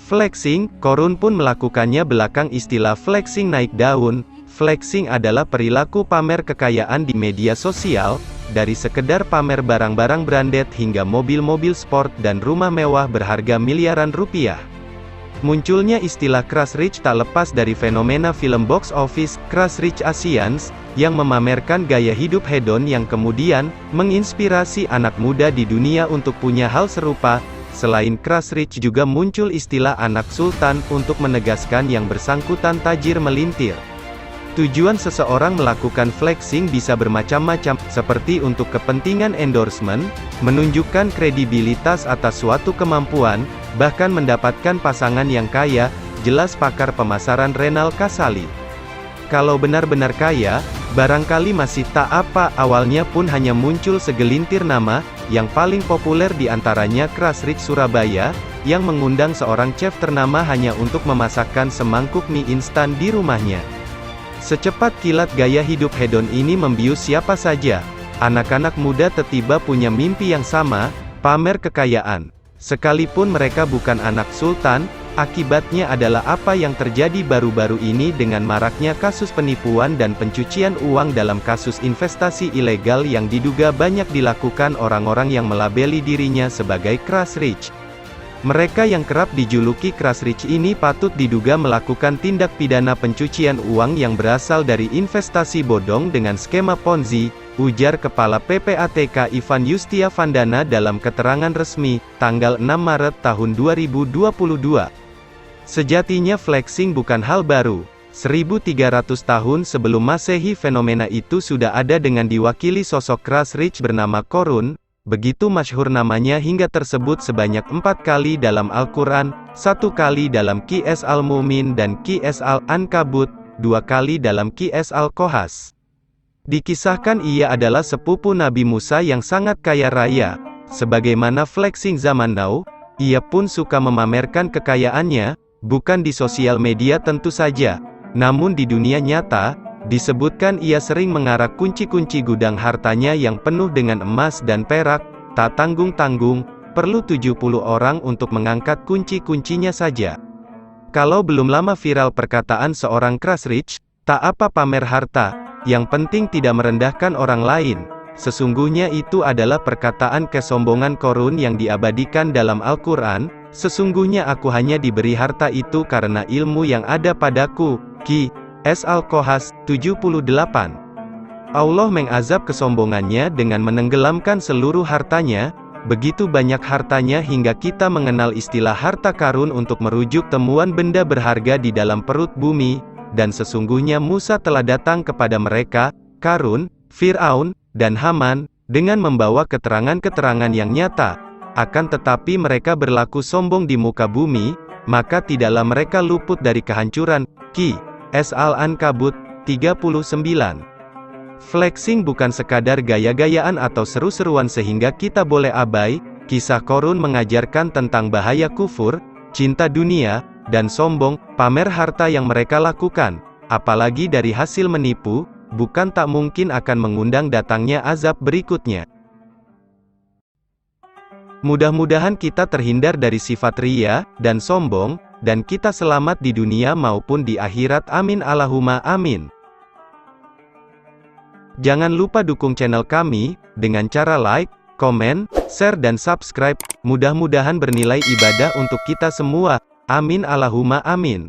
Flexing, Korun pun melakukannya belakang istilah flexing naik daun. Flexing adalah perilaku pamer kekayaan di media sosial, dari sekedar pamer barang-barang branded hingga mobil-mobil sport dan rumah mewah berharga miliaran rupiah. Munculnya istilah crush rich tak lepas dari fenomena film box office, Crush Rich Asians, yang memamerkan gaya hidup hedon yang kemudian, menginspirasi anak muda di dunia untuk punya hal serupa. Selain crush rich juga muncul istilah anak sultan, untuk menegaskan yang bersangkutan tajir melintir. Tujuan seseorang melakukan flexing bisa bermacam-macam, seperti untuk kepentingan endorsement, menunjukkan kredibilitas atas suatu kemampuan, bahkan mendapatkan pasangan yang kaya, jelas pakar pemasaran Renal Kasali. Kalau benar-benar kaya, barangkali masih tak apa, awalnya pun hanya muncul segelintir nama, yang paling populer di antaranya Crush Rich Surabaya, yang mengundang seorang chef ternama hanya untuk memasakkan semangkuk mie instan di rumahnya. Secepat kilat gaya hidup hedon ini membius siapa saja. Anak-anak muda tiba-tiba punya mimpi yang sama, pamer kekayaan. Sekalipun mereka bukan anak sultan, akibatnya adalah apa yang terjadi baru-baru ini dengan maraknya kasus penipuan dan pencucian uang dalam kasus investasi ilegal yang diduga banyak dilakukan orang-orang yang melabeli dirinya sebagai crush rich. Mereka yang kerap dijuluki crush rich ini patut diduga melakukan tindak pidana pencucian uang yang berasal dari investasi bodong dengan skema Ponzi, ujar Kepala PPATK Ivan Yustiavandana dalam keterangan resmi, tanggal 6 Maret tahun 2022. Sejatinya flexing bukan hal baru. 1300 tahun sebelum Masehi fenomena itu sudah ada dengan diwakili sosok crush rich bernama Korun. Begitu masyhur namanya hingga tersebut sebanyak 4 kali dalam Al-Quran, 1 kali dalam Qiyas Al-Mu'min dan Qiyas Al-Ankabut, 2 kali dalam Qiyas Al-Qahas. Dikisahkan ia adalah sepupu Nabi Musa yang sangat kaya raya. Sebagaimana flexing zaman now, ia pun suka memamerkan kekayaannya, bukan di sosial media tentu saja, namun di dunia nyata. Disebutkan ia sering mengarak kunci-kunci gudang hartanya yang penuh dengan emas dan perak, tak tanggung-tanggung, perlu 70 orang untuk mengangkat kunci-kuncinya saja. Kalau belum lama viral perkataan seorang crush rich, tak apa pamer harta, yang penting tidak merendahkan orang lain. Sesungguhnya itu adalah perkataan kesombongan Korun yang diabadikan dalam Al-Quran. Sesungguhnya aku hanya diberi harta itu karena ilmu yang ada padaku. Qiyas Al-Qahas 78. Allah mengazab kesombongannya dengan menenggelamkan seluruh hartanya. Begitu banyak hartanya hingga kita mengenal istilah harta karun untuk merujuk temuan benda berharga di dalam perut bumi. Dan sesungguhnya Musa telah datang kepada mereka, Karun, Fir'aun, dan Haman, dengan membawa keterangan-keterangan yang nyata. Akan tetapi mereka berlaku sombong di muka bumi, maka tidaklah mereka luput dari kehancuran. Qiyas Al-Ankabut 39. Flexing bukan sekadar gaya-gayaan atau seru-seruan sehingga kita boleh abai. Kisah Korun mengajarkan tentang bahaya kufur, cinta dunia, dan sombong. Pamer harta yang mereka lakukan, apalagi dari hasil menipu, bukan tak mungkin akan mengundang datangnya azab berikutnya. Mudah-mudahan kita terhindar dari sifat riya dan sombong, dan kita selamat di dunia maupun di akhirat. Amin Allahumma amin. Jangan lupa dukung channel kami, dengan cara like, komen, share dan subscribe. Mudah-mudahan bernilai ibadah untuk kita semua. Amin Allahumma amin.